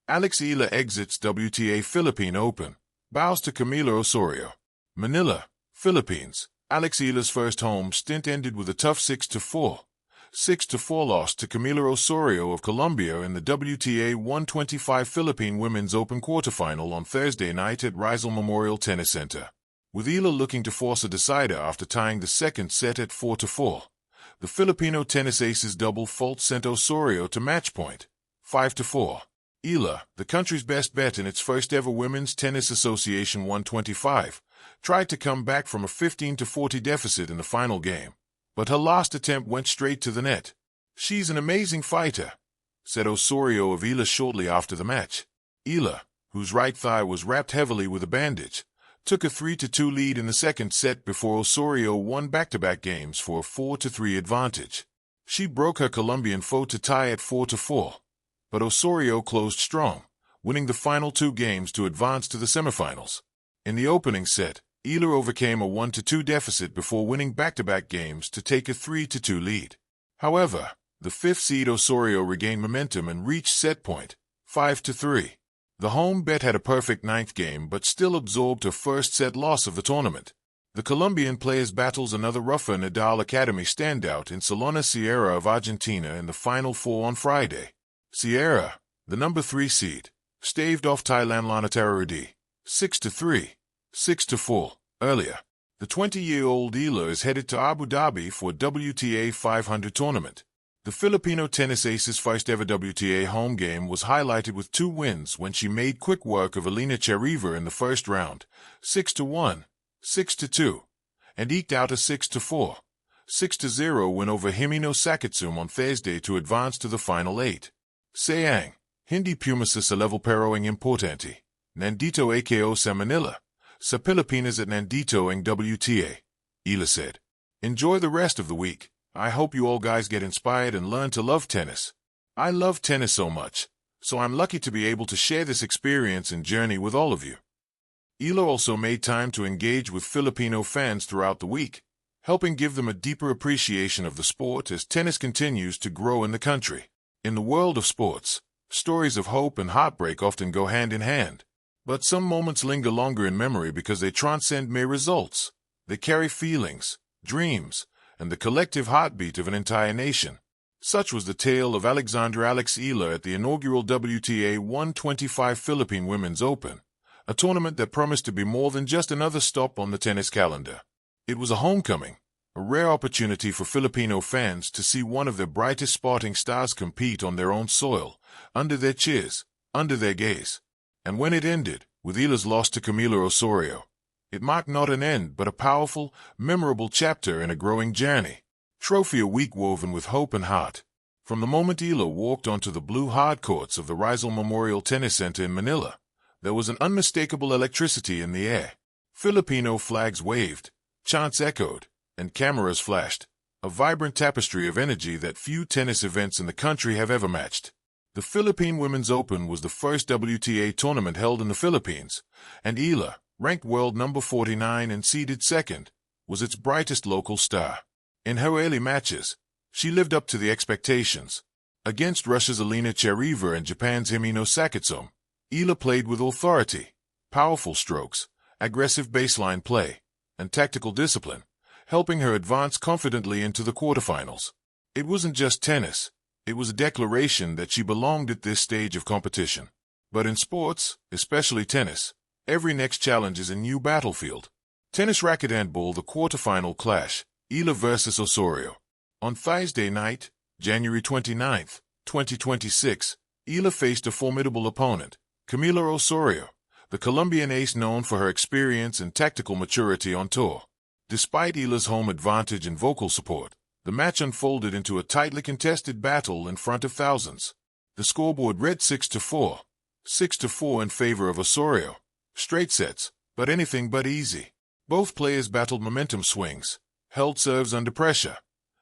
Alex Eala exits WTA Philippine Open, bows to Camila Osorio. Manila, Philippines. Alex Eala's first home stint ended with a tough 6-4 loss to Camila Osorio of Colombia in the WTA 125 Philippine Women's Open quarterfinal on Thursday night at Rizal Memorial Tennis Center. With Eala looking to force a decider after tying the second set at 4-4, the Filipino tennis ace's double fault sent Osorio to match point, 5-4. Eala, the country's best bet in its first-ever Women's Tennis Association 125, tried to come back from a 15-40 deficit in the final game, but her last attempt went straight to the net. "She's an amazing fighter," said Osorio of Eala shortly after the match. Eala, whose right thigh was wrapped heavily with a bandage, took a 3-2 lead in the second set before Osorio won back-to-back games for a 4-3 advantage. She broke her Colombian foe to tie at 4-4, but Osorio closed strong, winning the final two games to advance to the semifinals. In the opening set, Eala overcame a 1-2 deficit before winning back-to-back games to take a 3-2 lead. However, the fifth seed Osorio regained momentum and reached set point, 5-3. The home bet had a perfect ninth game but still absorbed her first set loss of the tournament. The Colombian players battles another rougher Nadal Academy standout in Solana Sierra of Argentina in the Final Four on Friday. Sierra, the number 3 seed, staved off Thailand Lanatarudi, 6-3, 6-4, earlier. The 20-year-old Eala is headed to Abu Dhabi for a WTA 500 tournament. The Filipino tennis ace's first-ever WTA home game was highlighted with 2 wins when she made quick work of Elina Cheriva in the first round, 6-1, 6-2, and eked out a 6-4, 6-0 win over Himeno Sakitsum on Thursday to advance to the final 8. Sayang, hindi pumasa sa level pero ang importante. Nandito ako sa Manila, sa Pilipinas at nandito ang WTA, Eala said. "Enjoy the rest of the week. I hope you all guys get inspired and learn to love tennis. I love tennis so much, so I'm lucky to be able to share this experience and journey with all of you." Eala also made time to engage with Filipino fans throughout the week, helping give them a deeper appreciation of the sport as tennis continues to grow in the country. In the world of sports, stories of hope and heartbreak often go hand in hand, but some moments linger longer in memory because they transcend mere results. They carry feelings, dreams, and the collective heartbeat of an entire nation. Such was the tale of Alex Eala at the inaugural WTA 125 Philippine Women's Open, a tournament that promised to be more than just another stop on the tennis calendar. It was a homecoming, a rare opportunity for Filipino fans to see one of their brightest sporting stars compete on their own soil, under their cheers, under their gaze. And when it ended, with Eala's loss to Camila Osorio, it marked not an end but a powerful, memorable chapter in a growing journey. Trophy a week woven with hope and heart. From the moment Eala walked onto the blue hardcourts of the Rizal Memorial Tennis Center in Manila, there was an unmistakable electricity in the air. Filipino flags waved, chants echoed, and cameras flashed, a vibrant tapestry of energy that few tennis events in the country have ever matched. The Philippine Women's Open was the first WTA tournament held in the Philippines, and Eala, ranked world number 49 and seeded second, was its brightest local star. In her early matches, she lived up to the expectations. Against Russia's Elina Cheriva and Japan's Himeno Sakitsum, Eala played with authority, powerful strokes, aggressive baseline play, and tactical discipline, helping her advance confidently into the quarterfinals. It wasn't just tennis, it was a declaration that she belonged at this stage of competition. But in sports, especially tennis, every next challenge is a new battlefield. Tennis racket and ball, the quarterfinal clash, Eala versus Osorio. On Thursday night, January 29, 2026, Eala faced a formidable opponent, Camila Osorio, the Colombian ace known for her experience and tactical maturity on tour. Despite Eala's home advantage and vocal support, the match unfolded into a tightly contested battle in front of thousands. The scoreboard read 6-4, 6-4 in favor of Osorio. Straight sets, but anything but easy. Both players battled momentum swings, held serves under pressure,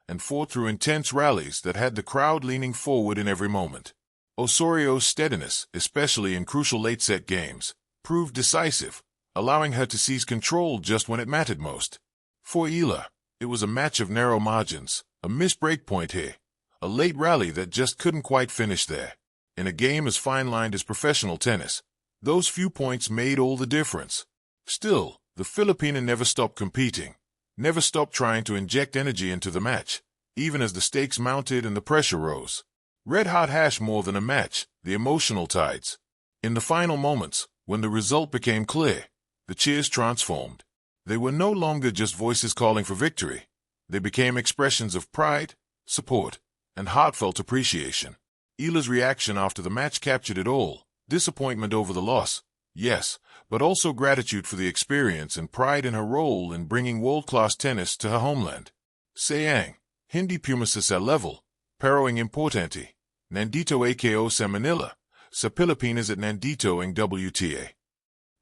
and fought through intense rallies that had the crowd leaning forward in every moment. Osorio's steadiness, especially in crucial late-set games, proved decisive, allowing her to seize control just when it mattered most. For Eala, it was a match of narrow margins, a missed break point here, a late rally that just couldn't quite finish there. In a game as fine-lined as professional tennis, those few points made all the difference. Still, the Filipina never stopped competing, never stopped trying to inject energy into the match, even as the stakes mounted and the pressure rose. Red hot hash more than a match, the emotional tides. In the final moments, when the result became clear, the cheers transformed. They were no longer just voices calling for victory. They became expressions of pride, support, and heartfelt appreciation. Eala's reaction after the match captured it all. Disappointment over the loss, yes, but also gratitude for the experience and pride in her role in bringing world-class tennis to her homeland. Sayang, hindi pumasa sa level, pero ang importante, nandito ako sa Manila, sa Pilipinas at nandito ang WTA.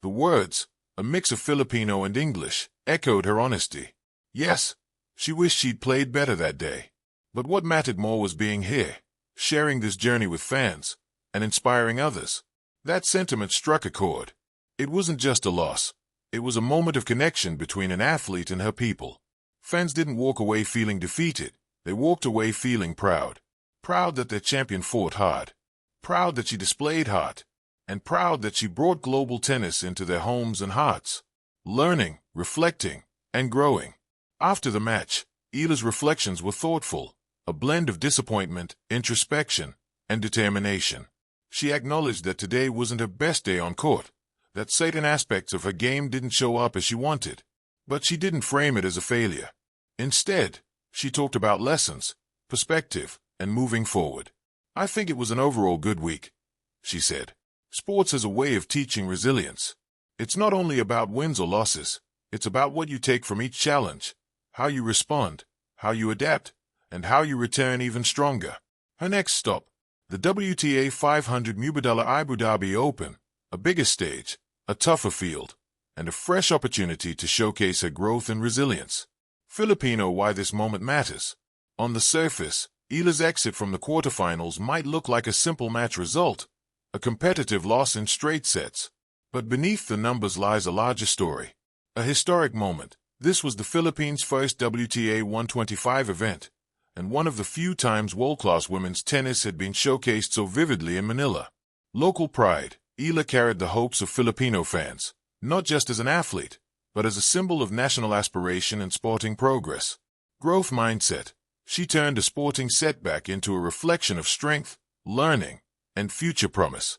The words, a mix of Filipino and English, echoed her honesty. Yes, she wished she'd played better that day. But what mattered more was being here, sharing this journey with fans, and inspiring others. That sentiment struck a chord. It wasn't just a loss. It was a moment of connection between an athlete and her people. Fans didn't walk away feeling defeated. They walked away feeling proud. Proud that their champion fought hard. Proud that she displayed heart. And proud that she brought global tennis into their homes and hearts. Learning, reflecting, and growing. After the match, Eala's reflections were thoughtful, a blend of disappointment, introspection, and determination. She acknowledged that today wasn't her best day on court, that certain aspects of her game didn't show up as she wanted. But she didn't frame it as a failure. Instead, she talked about lessons, perspective, and moving forward. I think it was an overall good week, she said. Sports is a way of teaching resilience. It's not only about wins or losses, it's about what you take from each challenge, how you respond, how you adapt, and how you return even stronger. Her next stop, the WTA 500 Mubadala Abu Dhabi Open, a bigger stage, a tougher field, and a fresh opportunity to showcase her growth and resilience. Filipino, why this moment matters. On the surface, Eala's exit from the quarterfinals might look like a simple match result, a competitive loss in straight sets. But beneath the numbers lies a larger story. A historic moment. This was the Philippines' first WTA 125 event, and one of the few times world-class women's tennis had been showcased so vividly in Manila. Local pride. Eala carried the hopes of Filipino fans, not just as an athlete, but as a symbol of national aspiration and sporting progress. Growth mindset. She turned a sporting setback into a reflection of strength, learning, and future promise.